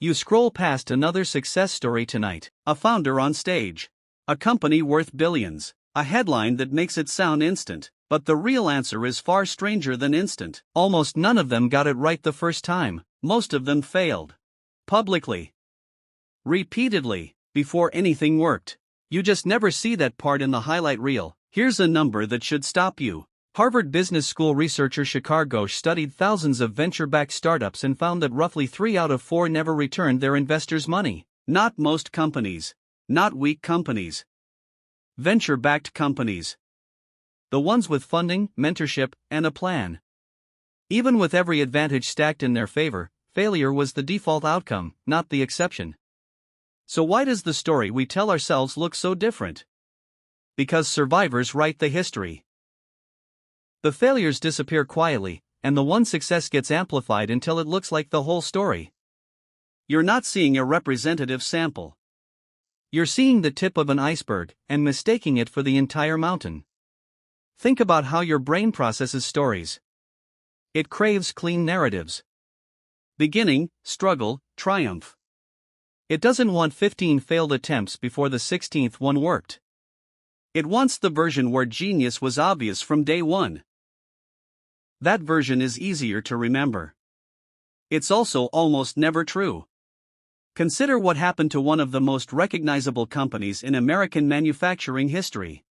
You scroll past another success story tonight, a founder on stage, a company worth billions, a headline that makes it sound instant, but the real answer is far stranger than instant. Almost none of them got it right the first time, most of them failed. Publicly. Repeatedly, before anything worked. You just never see that part in the highlight reel. Here's a number that should stop you. Harvard Business School researcher Shekhar Ghosh studied thousands of venture-backed startups and found that roughly 3 out of 4 never returned their investors' money. Not most companies. Not weak companies. Venture-backed companies. The ones with funding, mentorship, and a plan. Even with every advantage stacked in their favor, failure was the default outcome, not the exception. So why does the story we tell ourselves look so different? Because survivors write the history. The failures disappear quietly, and the one success gets amplified until it looks like the whole story. You're not seeing a representative sample. You're seeing the tip of an iceberg and mistaking it for the entire mountain. Think about how your brain processes stories. It craves clean narratives. Beginning, struggle, triumph. It doesn't want 15 failed attempts before the 16th one worked. It wants the version where genius was obvious from day one. That version is easier to remember. It's also almost never true. Consider what happened to one of the most recognizable companies in American manufacturing history.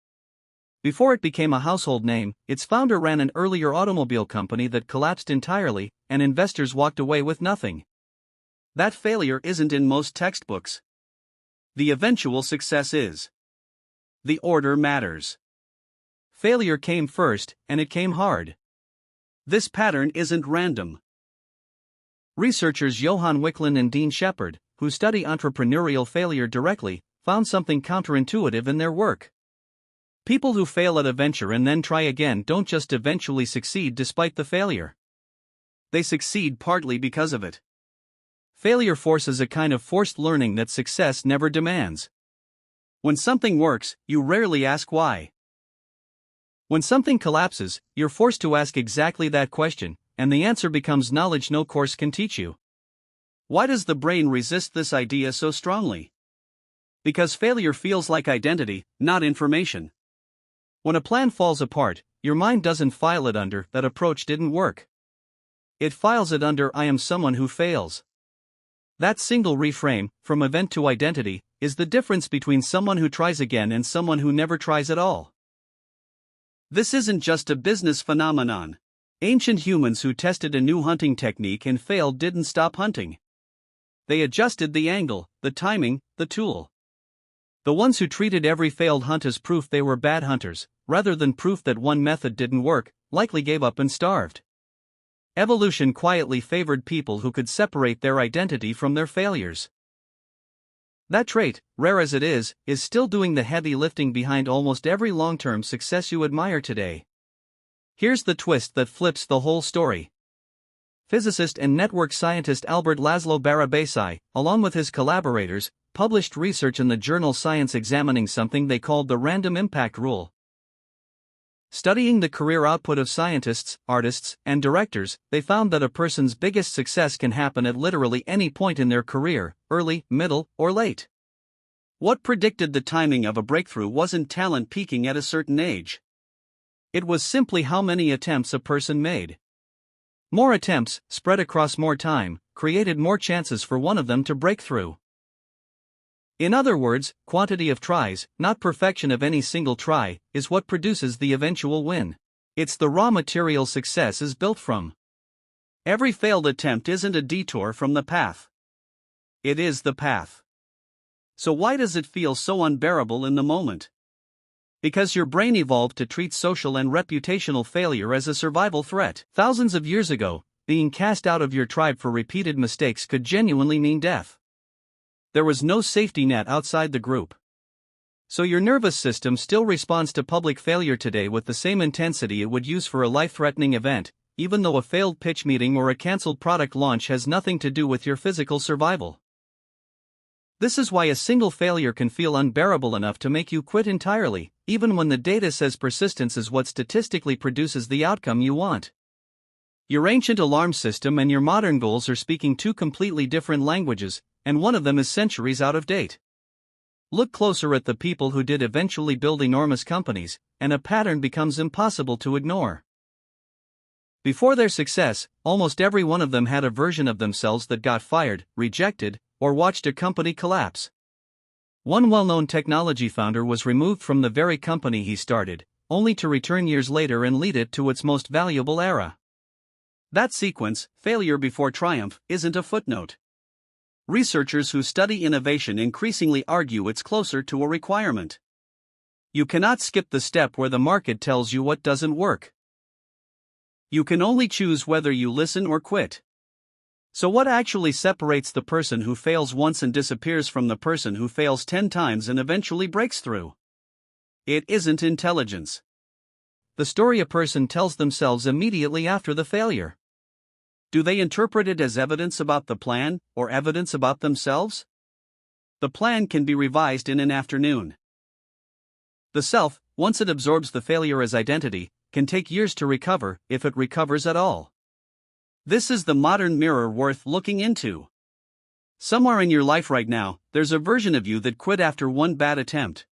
Before it became a household name, its founder ran an earlier automobile company that collapsed entirely, and investors walked away with nothing. That failure isn't in most textbooks. The eventual success is. The order matters. Failure came first, and it came hard. This pattern isn't random. Researchers Johan Wicklund and Dean Shepard, who study entrepreneurial failure directly, found something counterintuitive in their work. People who fail at a venture and then try again don't just eventually succeed despite the failure. They succeed partly because of it. Failure forces a kind of forced learning that success never demands. When something works, you rarely ask why. When something collapses, you're forced to ask exactly that question, and the answer becomes knowledge no course can teach you. Why does the brain resist this idea so strongly? Because failure feels like identity, not information. When a plan falls apart, your mind doesn't file it under "that approach didn't work." It files it under "I am someone who fails." That single reframe, from event to identity, is the difference between someone who tries again and someone who never tries at all. This isn't just a business phenomenon. Ancient humans who tested a new hunting technique and failed didn't stop hunting. They adjusted the angle, the timing, the tool. The ones who treated every failed hunt as proof they were bad hunters, rather than proof that one method didn't work, likely gave up and starved. Evolution quietly favored people who could separate their identity from their failures. That trait, rare as it is still doing the heavy lifting behind almost every long-term success you admire today. Here's the twist that flips the whole story. Physicist and network scientist Albert Laszlo Barabasi, along with his collaborators, published research in the journal Science examining something they called the random impact rule. Studying the career output of scientists, artists, and directors, they found that a person's biggest success can happen at literally any point in their career, early, middle, or late. What predicted the timing of a breakthrough wasn't talent peaking at a certain age. It was simply how many attempts a person made. More attempts, spread across more time, created more chances for one of them to break through. In other words, quantity of tries, not perfection of any single try, is what produces the eventual win. It's the raw material success is built from. Every failed attempt isn't a detour from the path. It is the path. So why does it feel so unbearable in the moment? Because your brain evolved to treat social and reputational failure as a survival threat. Thousands of years ago, being cast out of your tribe for repeated mistakes could genuinely mean death. There was no safety net outside the group. So your nervous system still responds to public failure today with the same intensity it would use for a life-threatening event, even though a failed pitch meeting or a cancelled product launch has nothing to do with your physical survival. This is why a single failure can feel unbearable enough to make you quit entirely, even when the data says persistence is what statistically produces the outcome you want. Your ancient alarm system and your modern goals are speaking two completely different languages, and one of them is centuries out of date. Look closer at the people who did eventually build enormous companies, and a pattern becomes impossible to ignore. Before their success, almost every one of them had a version of themselves that got fired, rejected, or watched a company collapse. One well-known technology founder was removed from the very company he started, only to return years later and lead it to its most valuable era. That sequence, failure before triumph, isn't a footnote. Researchers who study innovation increasingly argue it's closer to a requirement. You cannot skip the step where the market tells you what doesn't work. You can only choose whether you listen or quit. So what actually separates the person who fails once and disappears from the person who fails 10 times and eventually breaks through? It isn't intelligence. The story a person tells themselves immediately after the failure. Do they interpret it as evidence about the plan, or evidence about themselves? The plan can be revised in an afternoon. The self, once it absorbs the failure as identity, can take years to recover, if it recovers at all. This is the modern mirror worth looking into. Somewhere in your life right now, there's a version of you that quit after one bad attempt.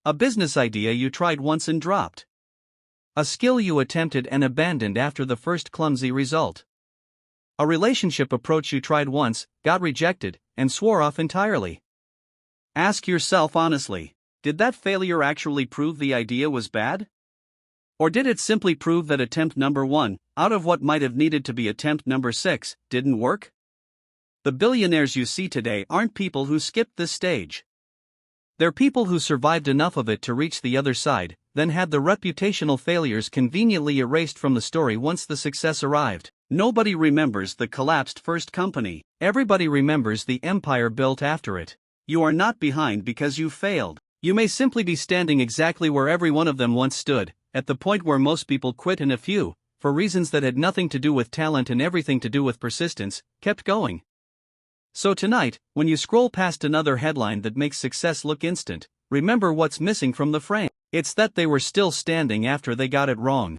A business idea you tried once and dropped. A skill you attempted and abandoned after the first clumsy result. A relationship approach you tried once, got rejected, and swore off entirely. Ask yourself honestly, did that failure actually prove the idea was bad? Or did it simply prove that attempt number 1, out of what might have needed to be attempt number 6, didn't work? The billionaires you see today aren't people who skipped this stage. They're people who survived enough of it to reach the other side, then had the reputational failures conveniently erased from the story once the success arrived. Nobody remembers the collapsed first company, everybody remembers the empire built after it. You are not behind because you failed. You may simply be standing exactly where every one of them once stood, at the point where most people quit and a few, for reasons that had nothing to do with talent and everything to do with persistence, kept going. So tonight, when you scroll past another headline that makes success look instant, remember what's missing from the frame. It's that they were still standing after they got it wrong.